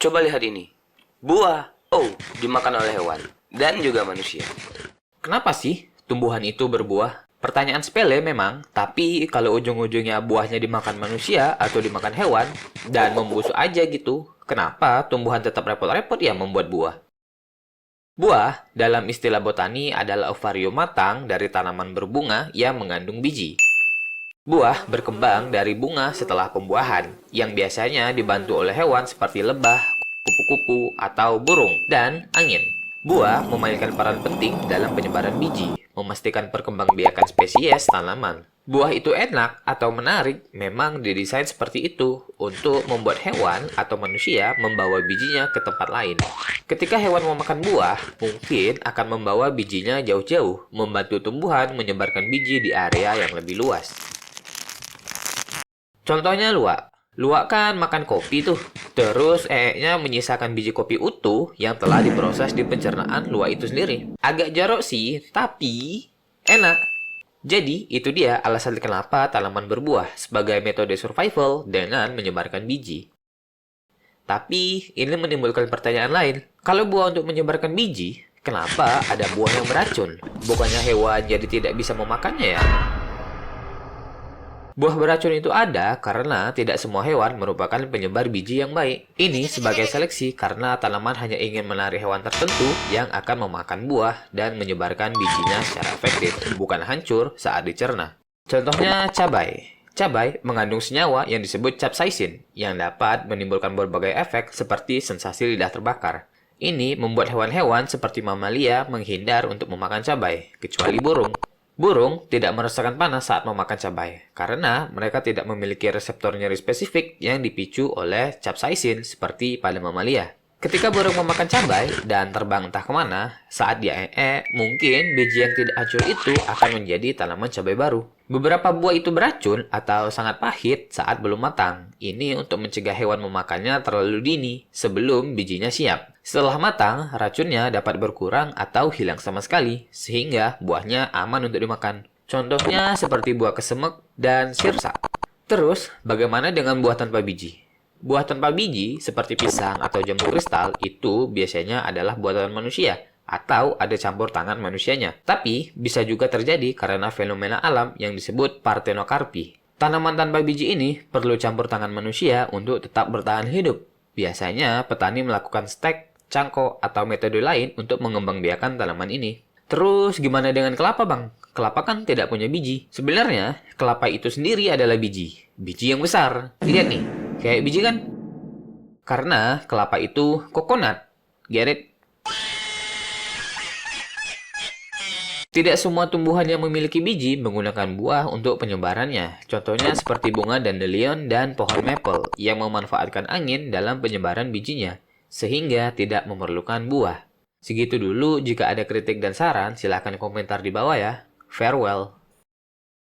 Coba lihat ini. Buah. Oh, dimakan oleh hewan. Dan juga manusia. Kenapa sih tumbuhan itu berbuah? Pertanyaan sepele memang, tapi kalau ujung-ujungnya buahnya dimakan manusia atau dimakan hewan, dan membusuk aja gitu, kenapa tumbuhan tetap repot-repot ya membuat buah? Buah, dalam istilah botani adalah ovarium matang dari tanaman berbunga yang mengandung biji. Buah berkembang dari bunga setelah pembuahan, yang biasanya dibantu oleh hewan seperti lebah, kupu-kupu, atau burung, dan angin. Buah memainkan peran penting dalam penyebaran biji, memastikan perkembangbiakan spesies tanaman. Buah itu enak atau menarik memang didesain seperti itu untuk membuat hewan atau manusia membawa bijinya ke tempat lain. Ketika hewan memakan buah, mungkin akan membawa bijinya jauh-jauh, membantu tumbuhan menyebarkan biji di area yang lebih luas. Contohnya luwak. Luwak kan makan kopi tuh. Terus nya menyisakan biji kopi utuh yang telah diproses di pencernaan luwak itu sendiri. Agak jorok sih, tapi enak. Jadi, itu dia alasan kenapa tanaman berbuah sebagai metode survival dengan menyebarkan biji. Tapi, ini menimbulkan pertanyaan lain. Kalau buah untuk menyebarkan biji, kenapa ada buah yang beracun? Bukannya hewan jadi tidak bisa memakannya ya? Buah beracun itu ada karena tidak semua hewan merupakan penyebar biji yang baik. Ini sebagai seleksi karena tanaman hanya ingin menarik hewan tertentu yang akan memakan buah dan menyebarkan bijinya secara efektif, bukan hancur saat dicerna. Contohnya cabai. Cabai mengandung senyawa yang disebut capsaicin yang dapat menimbulkan berbagai efek seperti sensasi lidah terbakar. Ini membuat hewan-hewan seperti mamalia menghindar untuk memakan cabai, kecuali burung. Burung tidak merasakan panas saat memakan cabai, karena mereka tidak memiliki reseptor nyeri spesifik yang dipicu oleh capsaicin seperti pada mamalia. Ketika burung memakan cabai dan terbang entah kemana, saat dia mungkin biji yang tidak hancur itu akan menjadi tanaman cabai baru. Beberapa buah itu beracun atau sangat pahit saat belum matang. Ini untuk mencegah hewan memakannya terlalu dini sebelum bijinya siap. Setelah matang, racunnya dapat berkurang atau hilang sama sekali, sehingga buahnya aman untuk dimakan. Contohnya seperti buah kesemek dan sirsa. Terus, bagaimana dengan buah tanpa biji? Buah tanpa biji, seperti pisang atau jambu kristal, itu biasanya adalah buatan manusia, atau ada campur tangan manusianya. Tapi, bisa juga terjadi karena fenomena alam yang disebut partenokarpi. Tanaman tanpa biji ini perlu campur tangan manusia untuk tetap bertahan hidup. Biasanya, petani melakukan stek, cangkok, atau metode lain untuk mengembangbiakan tanaman ini. Terus, gimana dengan kelapa, Bang? Kelapa kan tidak punya biji. Sebenarnya, kelapa itu sendiri adalah biji. Biji yang besar. Lihat nih. Kayak biji kan? Karena kelapa itu coconut. Get it? Tidak semua tumbuhan yang memiliki biji menggunakan buah untuk penyebarannya. Contohnya seperti bunga dandelion dan pohon maple yang memanfaatkan angin dalam penyebaran bijinya, sehingga tidak memerlukan buah. Segitu dulu, jika ada kritik dan saran, silahkan komentar di bawah ya. Farewell.